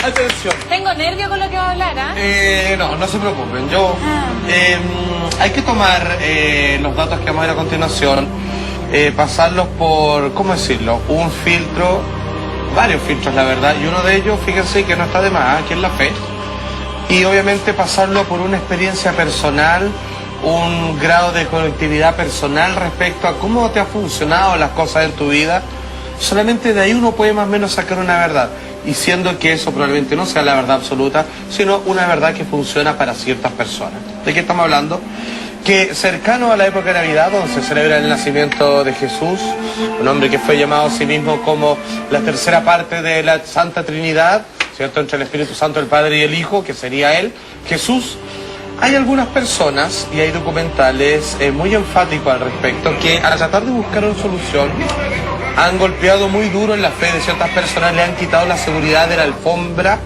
Atención. Tengo nervio con lo que va a hablar, ¿ah? No, no se preocupen. Hay que tomar los datos que vamos a ver a continuación, pasarlos por, ¿cómo decirlo? Un filtro, varios filtros, la verdad, y uno de ellos, fíjense que no está de más, que es la fe. Y obviamente pasarlo por una experiencia personal, un grado de conectividad personal respecto a cómo te han funcionado las cosas en tu vida. Solamente de ahí uno puede más o menos sacar una verdad, y siendo que eso probablemente no sea la verdad absoluta, sino una verdad que funciona para ciertas personas. ¿De qué estamos hablando? Que cercano a la época de Navidad, donde se celebra el nacimiento de Jesús, un hombre que fue llamado a sí mismo como la tercera parte de la Santa Trinidad, ¿cierto? Entre el Espíritu Santo, el Padre y el Hijo, que sería él, Jesús. Hay algunas personas, y hay documentales muy enfáticos al respecto, que al tratar de buscar una solución, han golpeado muy duro en la fe de ciertas personas, le han quitado la seguridad de la alfombra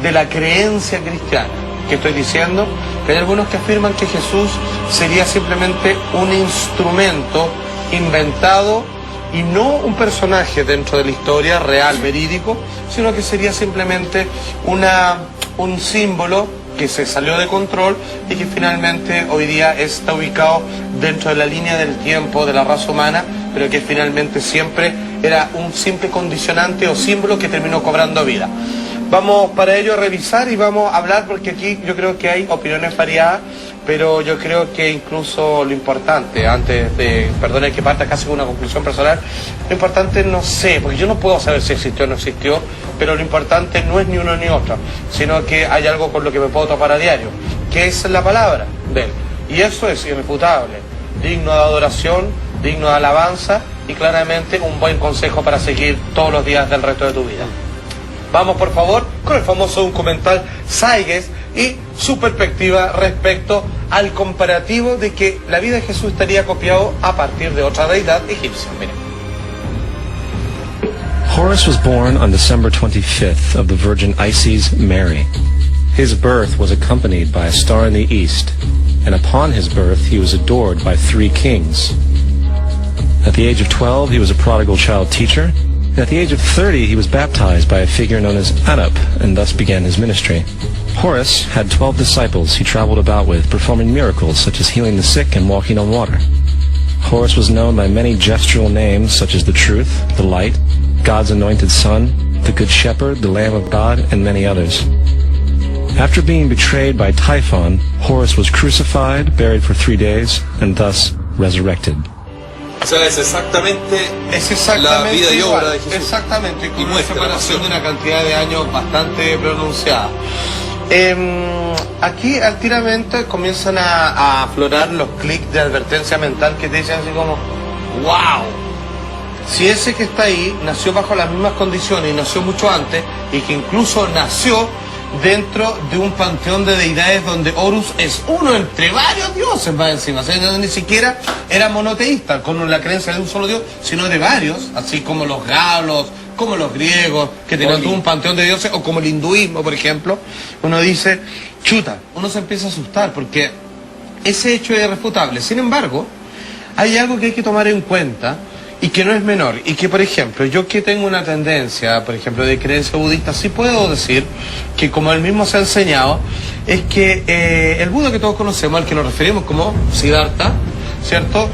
de la creencia cristiana. ¿Qué estoy diciendo? Que hay algunos que afirman que Jesús sería simplemente un instrumento inventado y no un personaje dentro de la historia real, verídico, sino que sería simplemente un símbolo que se salió de control y que finalmente hoy día está ubicado dentro de la línea del tiempo de la raza humana, pero que finalmente siempre era un simple condicionante o símbolo que terminó cobrando vida. Vamos para ello a revisar y vamos a hablar, porque aquí yo creo que hay opiniones variadas, pero yo creo que incluso lo importante, antes de, perdone que parta casi con una conclusión personal, lo importante no sé, porque yo no puedo saber si existió o no existió, pero lo importante no es ni uno ni otro, sino que hay algo con lo que me puedo topar a diario, que es la palabra de él. Y eso es irrefutable, digno de adoración, digno de alabanza y claramente un buen consejo para seguir todos los días del resto de tu vida. Vamos por favor con el famoso documental Saigues y su perspectiva respecto al comparativo de que la vida de Jesús estaría copiado a partir de otra deidad egipcia. Miren. Horus was born on December 25th of the Virgin Isis Mary. His birth was accompanied by a star in the east, and upon his birth he was adored by 3 kings. At the age of 12 he was a prodigal child teacher. At the age of 30, he was baptized by a figure known as Anup, and thus began his ministry. Horus had 12 disciples he traveled about with, performing miracles such as healing the sick and walking on water. Horus was known by many gestural names such as the Truth, the Light, God's Anointed Son, the Good Shepherd, the Lamb of God, and many others. After being betrayed by Typhon, Horus was crucified, buried for 3 days, and thus resurrected. O sea, es exactamente la vida y obra de Jesús. Exactamente, con y una separación de una cantidad de años bastante pronunciada. Aquí al tiramente comienzan a aflorar los clics de advertencia mental que te dicen así como ¡wow! Si ese que está ahí nació bajo las mismas condiciones y nació mucho antes, y que incluso nació dentro de un panteón de deidades donde Horus es uno entre varios dioses más encima, o sea, ni siquiera era monoteísta con la creencia de un solo dios, sino de varios, así como los galos, como los griegos, que tenían todo un panteón de dioses, o como el hinduismo, por ejemplo. Uno dice, chuta, uno se empieza a asustar porque ese hecho es irrefutable. Sin embargo, hay algo que hay que tomar en cuenta y que no es menor, y que por ejemplo, yo que tengo una tendencia, por ejemplo, de creencia budista, sí puedo decir que, como él mismo se ha enseñado, es que el Buda que todos conocemos, al que nos referimos como Siddhartha, ¿cierto?,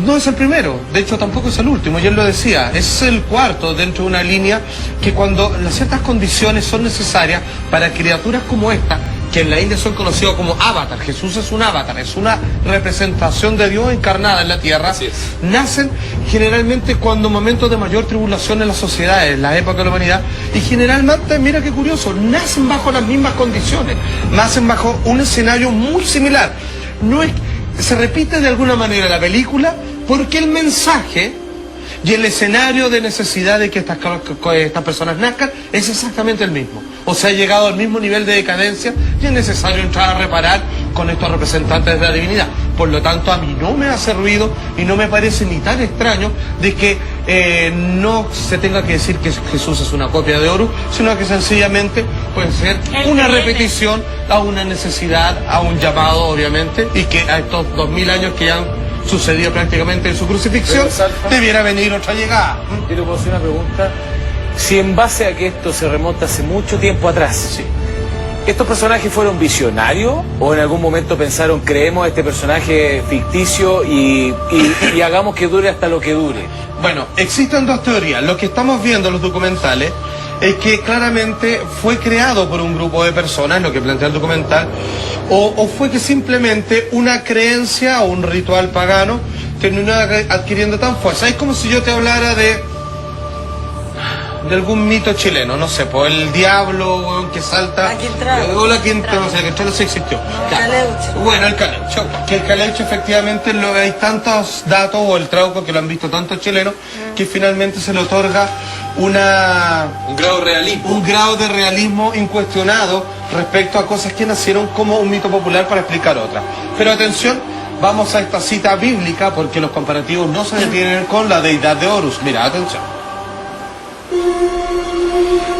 no es el primero, de hecho tampoco es el último, y él lo decía, es el cuarto dentro de una línea que cuando las ciertas condiciones son necesarias para criaturas como esta, que en la India son conocidos como avatar. Jesús es un avatar, es una representación de Dios encarnada en la tierra. Nacen generalmente cuando momentos de mayor tribulación en las sociedades, en la época de la humanidad, y generalmente, mira qué curioso, nacen bajo las mismas condiciones, nacen bajo un escenario muy similar. No es, se repite de alguna manera la película porque el mensaje y el escenario de necesidad de que estas personas nazcan es exactamente el mismo. O sea, ha llegado al mismo nivel de decadencia y es necesario entrar a reparar con estos representantes de la divinidad. Por lo tanto, a mí no me hace ruido y no me parece ni tan extraño de que no se tenga que decir que Jesús es una copia de Horus, sino que sencillamente puede ser una repetición a una necesidad, a un llamado, obviamente, y que a estos 2000 años que ya han sucedido prácticamente en su crucifixión, debiera venir otra llegada. Yo le puedo hacer una pregunta. si en base a que esto se remonta hace mucho tiempo atrás, Sí. ¿estos personajes fueron visionarios o en algún momento pensaron, creemos este personaje ficticio y hagamos que dure hasta lo que dure? Bueno, existen dos teorías. Lo que estamos viendo en los documentales es que claramente fue creado por un grupo de personas, lo que plantea el documental, o fue que simplemente una creencia o un ritual pagano terminó adquiriendo tan fuerza. Es como si yo te hablara de algún mito chileno, no sé, pues el diablo, weón, que salta. La Quintrala. O la Quintrala, no sé, la Quintrala sí existió. Claro. Caleuche. Bueno, el caleuche. Que el caleuche efectivamente hay tantos datos, o el trauco que lo han visto tantos chilenos, que finalmente se le otorga Un grado de realismo. un grado de realismo incuestionado respecto a cosas que nacieron como un mito popular para explicar otras. Pero atención, vamos a esta cita bíblica porque los comparativos no se detienen con la deidad de Horus. Mira, atención.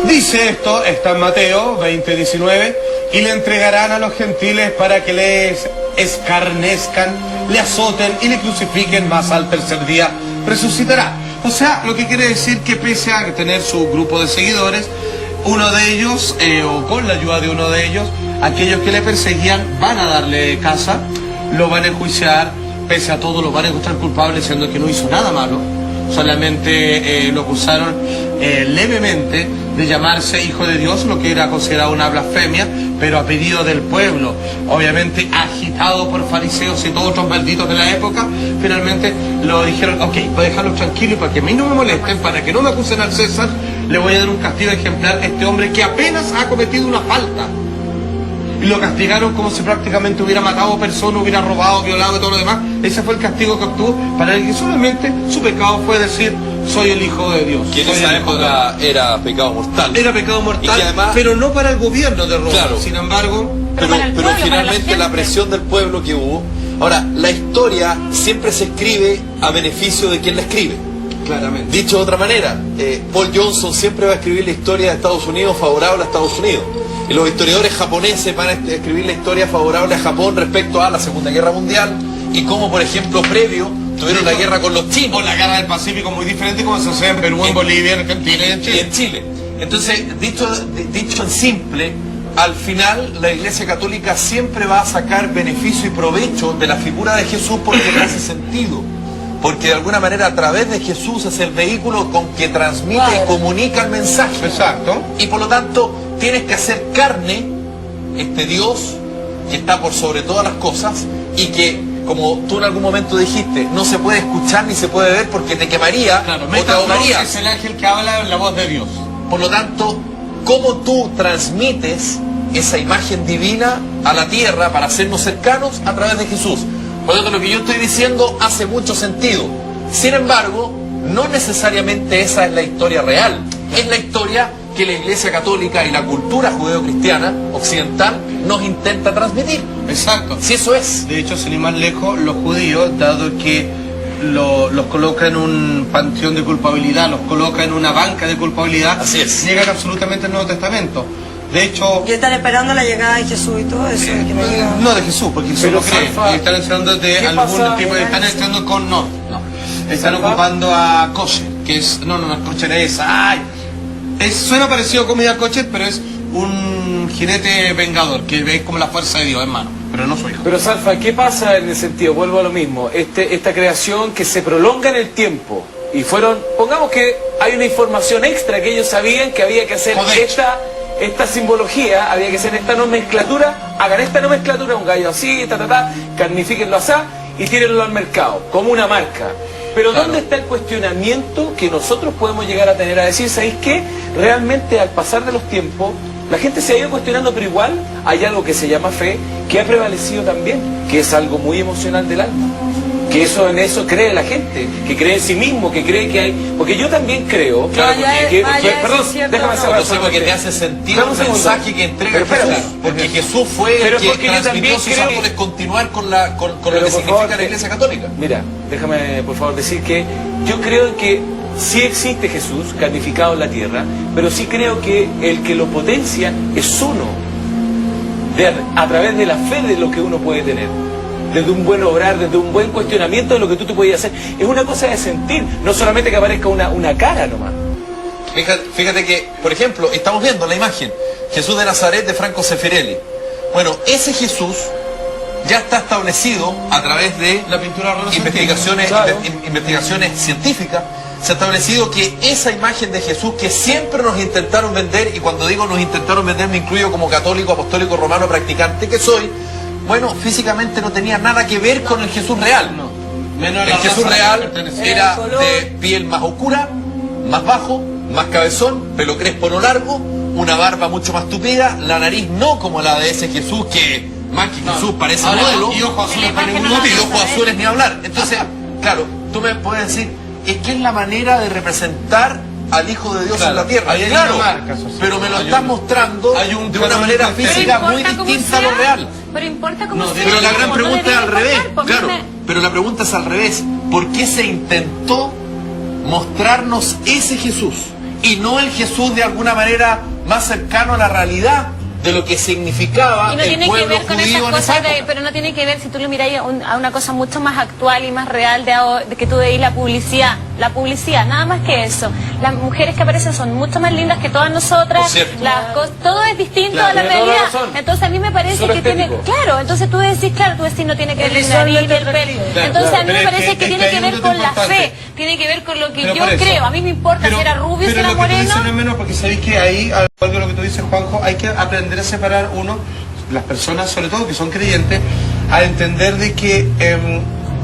Dice esto, está en Mateo 20:19, y le entregarán a los gentiles para que les escarnezcan, le azoten y le crucifiquen, mas al tercer día resucitará. O sea, lo que quiere decir que pese a tener su grupo de seguidores, uno de ellos, o con la ayuda de uno de ellos, aquellos que le perseguían van a darle caza, lo van a enjuiciar, pese a todo lo van a encontrar culpable, siendo que no hizo nada malo. Solamente lo acusaron levemente de llamarse hijo de Dios, lo que era considerado una blasfemia, pero a pedido del pueblo, obviamente agitado por fariseos y todos otros malditos de la época. Finalmente lo dijeron, ok, voy a dejarlos tranquilos para que a mí no me molesten, para que no me acusen al César, le voy a dar un castigo ejemplar a este hombre que apenas ha cometido una falta. Y lo castigaron como si prácticamente hubiera matado personas, hubiera robado, violado y todo lo demás. Ese fue el castigo que obtuvo, para el que solamente su pecado fue decir, soy el hijo de Dios. Que en soy esa el hijo de época era pecado mortal. Era pecado mortal, Y que además- pero no para el gobierno de Roma. Claro. Sin embargo, Pero para el Pero pueblo, finalmente para la la gente. presión del pueblo que hubo. Ahora, la historia siempre se escribe a beneficio de quien la escribe. claramente. Dicho de otra manera, Paul Johnson siempre va a escribir la historia de Estados Unidos favorable a Estados Unidos. Y los historiadores japoneses van a escribir la historia favorable a Japón respecto a la Segunda Guerra Mundial y cómo, por ejemplo, previo tuvieron la guerra con los O chinos la guerra del Pacífico muy diferente como se hace en Perú, en Bolivia, en Argentina y en y Chile. en Chile. Entonces, dicho en simple, al final la Iglesia Católica siempre va a sacar beneficio y provecho de la figura de Jesús porque le hace sentido. Porque de alguna manera a través de Jesús es el vehículo con que transmite y comunica el mensaje. Exacto. Y por lo tanto tienes que hacer carne este Dios que está por sobre todas las cosas y que, como tú en algún momento dijiste, no se puede escuchar ni se puede ver porque te quemaría Claro, o te Metatron ahogarías. es el ángel que habla en la voz de Dios. Por lo tanto, ¿cómo tú transmites esa imagen divina a la tierra para hacernos cercanos a través de Jesús? Por lo tanto, lo que yo estoy diciendo hace mucho sentido. Sin embargo, no necesariamente esa es la historia real. Es la historia que la Iglesia Católica y la cultura judeocristiana occidental nos intenta transmitir. Exacto. Si eso es. De hecho, sin ir más lejos, los judíos, dado que los coloca en un panteón de culpabilidad, los coloca en una banca de culpabilidad, Así es. niegan absolutamente el Nuevo Testamento. De hecho, Y están esperando la llegada de Jesús y todo eso. que no llega. no de Jesús, porque Jesús Pero no cree. Salfa, Están enseñando de ¿qué algún pasa? tipo de... Están enseñando con... No. Están Salfa. ocupando a kosher, que es... No, kosher es... ¡Ay! Suena parecido a comida kosher, pero es un jinete vengador, que es como la fuerza de Dios, hermano. Pero no su hijo. Pero Salfa, ¿qué pasa en el sentido? Vuelvo a lo mismo. Esta creación que se prolonga en el tiempo. Y fueron, pongamos que hay una información extra que ellos sabían que había que hacer Joder. esta simbología, había que hacer esta nomenclatura, hagan esta nomenclatura, un gallo así, carnifíquenlo así y tírenlo al mercado, como una marca. Pero Claro. ¿dónde está el cuestionamiento que nosotros podemos llegar a tener a decir, ¿sabéis qué? Realmente al pasar de los tiempos, la gente se ha ido cuestionando, pero igual hay algo que se llama fe, que ha prevalecido también, que es algo muy emocional del alma. Que eso en eso cree la gente, que cree en sí mismo, que cree que hay... Porque yo también creo... Claro, perdón, si es cierto déjame o no. cerrar Yo sé porque solamente. te hace sentido Dame un el segundo. mensaje que entrega Pero espérate. Jesús. Porque Jesús fue Pero el que porque yo transmitió también sus creo- árboles continuar con lo Pero, que por significa favor, la Iglesia Católica. Mira, déjame por favor decir que yo creo en que sí existe Jesús carnificado en la tierra, pero sí creo que el que lo potencia es uno, a través de la fe de lo que uno puede tener. Desde un buen obrar, desde un buen cuestionamiento de lo que tú te podías hacer. Es una cosa de sentir, no solamente que aparezca una cara nomás. Fíjate que, por ejemplo, estamos viendo la imagen, Jesús de Nazaret de Franco Sefirelli. Bueno, ese Jesús ya está establecido a través de La pintura investigaciones, claro. investigaciones científicas. Se ha establecido que esa imagen de Jesús que siempre nos intentaron vender, y cuando digo nos intentaron vender me incluyo como católico, apostólico, romano, practicante que soy, bueno, físicamente no tenía nada que ver con el Jesús real. Menos El Jesús real era de piel más oscura, más bajo, más cabezón, pelo crespo no largo, una barba mucho más tupida, la nariz no como la de ese Jesús que más que Jesús parece modelo, y ojos azules, y ojos azules ni hablar. Entonces, claro, tú me puedes decir, es que es la manera de representar al Hijo de Dios Claro, en la tierra. ahí hay Claro, una marca, eso sí. pero me lo Hay estás un- mostrando hay un de una canon manera perfecto. física Pero muy importa cómo distinta a lo sea, real. Pero importa cómo sea. Pero la gran como no pregunta es al debería revés, importar, porque claro. Pero la pregunta es al revés. ¿Por qué se intentó mostrarnos ese Jesús y no el Jesús de alguna manera más cercano a la realidad de lo que significaba Y no el tiene que pueblo ver con esas judío en esa cosas, época? pero no tiene que ver si tú lo miráis a una cosa mucho más actual y más real de que tú veis la publicidad, nada más que eso. Las mujeres que aparecen son mucho más lindas que todas Por nosotras, cierto. todo es distinto Claro, a la tiene toda la realidad. razón. Entonces a mí me parece Solo que tiene, estético. claro, entonces tú decís no tiene que ver Es el nariz, visualmente el pelo. atractivo. Entonces a mí Pero me es parece que que tiene hay que un ver dato con la importante. fe, tiene que ver con lo que Pero yo por eso. creo. A mí me importa si era rubio, si pero era lo que tú dices moreno. no es menos, porque sabéis que ahí, algo de lo que tú dices, Juanjo, hay que aprender a separar las personas, sobre todo que son creyentes, a entender de que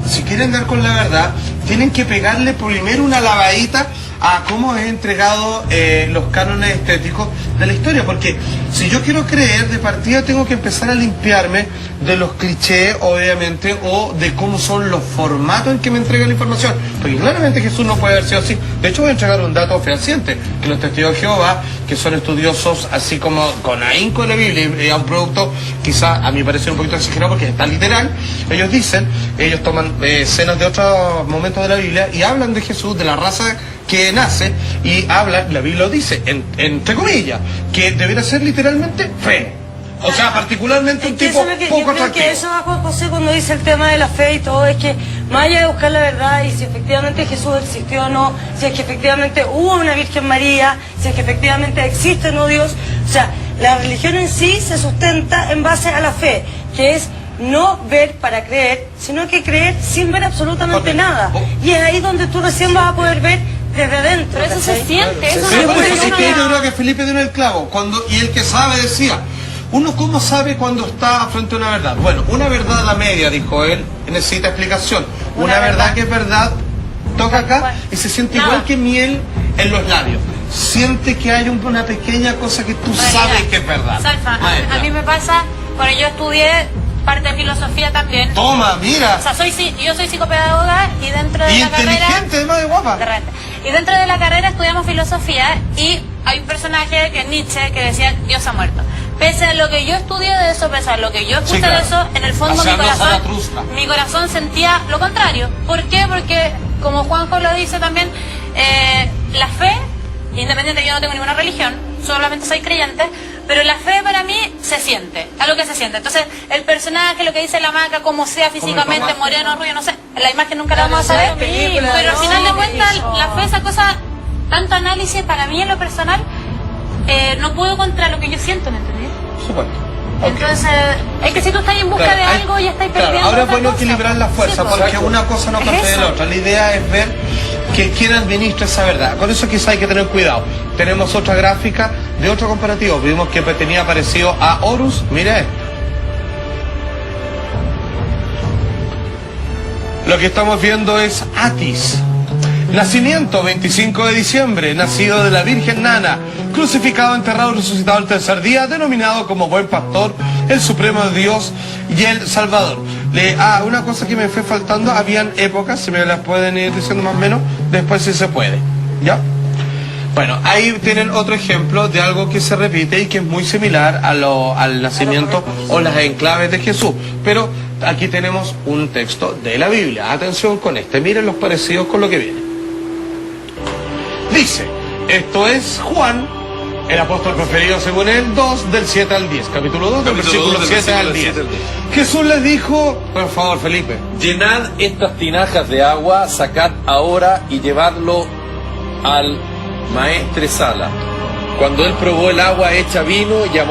si quieren dar con la verdad, tienen que pegarle primero una lavadita a cómo es entregado los cánones estéticos de la historia, porque si yo quiero creer de partida tengo que empezar a limpiarme de los clichés, obviamente, o de cómo son los formatos en que me entrega la información, porque claramente Jesús no puede haber sido así. De hecho voy a entregar un dato fehaciente, que los testigos de Jehová, que son estudiosos así como con ahínco de la Biblia, y a un producto quizá a mí parece un poquito exagerado porque está literal, ellos toman escenas de otros momentos de la Biblia y hablan de Jesús, de la raza que nace, y habla, la Biblia lo dice, entre comillas, que debería ser literalmente fe. O sea, particularmente un Es que tipo eso es lo que, yo poco creo que atractivo. eso va Juan José cuando dice el tema de la fe y todo, es que más allá de buscar la verdad y si efectivamente Jesús existió o no, si es que efectivamente hubo una Virgen María, si es que efectivamente existe o no Dios, o sea, la religión en sí se sustenta en base a la fe, que es no ver para creer, sino que creer sin ver absolutamente nada. Y es ahí donde tú recién vas a poder ver desde adentro. Pero eso se ¿cachai? siente, eso Pero no por es eso porque sí uno que yo la- creo que Felipe dio en el clavo, y el que sabe decía, ¿uno cómo sabe cuando está frente a una verdad? Bueno, una verdad a la media, dijo él, necesita explicación. Una verdad que es verdad, toca acá y se siente Nada. igual que miel en los labios. Siente que hay una pequeña cosa que tú sabes que es verdad. Salfa, Maestra. a mí me pasa, bueno, yo estudié parte de filosofía también. Toma, mira. O sea, yo soy psicopedagoga y dentro de Y la carrera... inteligente, además de guapa. De repente. Y dentro de la carrera estudiamos filosofía y hay un personaje que es Nietzsche que decía Dios ha muerto. Pese a lo que yo estudié de eso, pese a lo que yo escuché Sí, claro. de eso, en el fondo Hacia no Zaratustra. mi corazón sentía lo contrario. ¿Por qué? Porque, como Juanjo lo dice también, la fe, independiente, yo no tengo ninguna religión, solamente soy creyente, pero la fe para mí se siente, algo que se siente. Entonces, el personaje, lo que dice la maca, como sea físicamente, moreno, rubio, no sé, la imagen nunca la vamos a saber, película, pero al no, final de cuentas, eso. la fe, esa cosa, tanto análisis para mí en lo personal, no puedo contra lo que yo siento, ¿me entendés? Por supuesto. Ok. Entonces, es que si tú estás en busca Claro, de hay- algo, ya estás claro, perdiendo. ahora es otra bueno cosa. equilibrar la fuerza, Sí, pues. porque una cosa no Es parte de eso. la otra. La idea es ver que quién administra esa verdad. Con eso quizá hay que tener cuidado. Tenemos otra gráfica de otro comparativo. Vimos que tenía parecido a Horus. Mira esto. Lo que estamos viendo es Atis. Nacimiento 25 de diciembre, nacido de la Virgen Nana, crucificado, enterrado y resucitado el tercer día, denominado como buen pastor, el supremo Dios y el Salvador. Una cosa que me fue faltando, habían épocas, si me las pueden ir diciendo más o menos, después si se puede. ¿Ya? Bueno, ahí tienen otro ejemplo de algo que se repite y que es muy similar al nacimiento o las enclaves de Jesús. Pero aquí tenemos un texto de la Biblia. Atención con este, miren los parecidos con lo que viene. Dice, esto es Juan, el apóstol preferido según él, 2 del 7 al 10. Capítulo 2 del Capítulo versículo 2 del 7 al versículo 10. 7 al 10. Jesús les dijo, por favor Felipe, Llenad estas tinajas de agua, sacad ahora y llevadlo al maestre Sala. Cuando él probó el agua hecha vino, llamó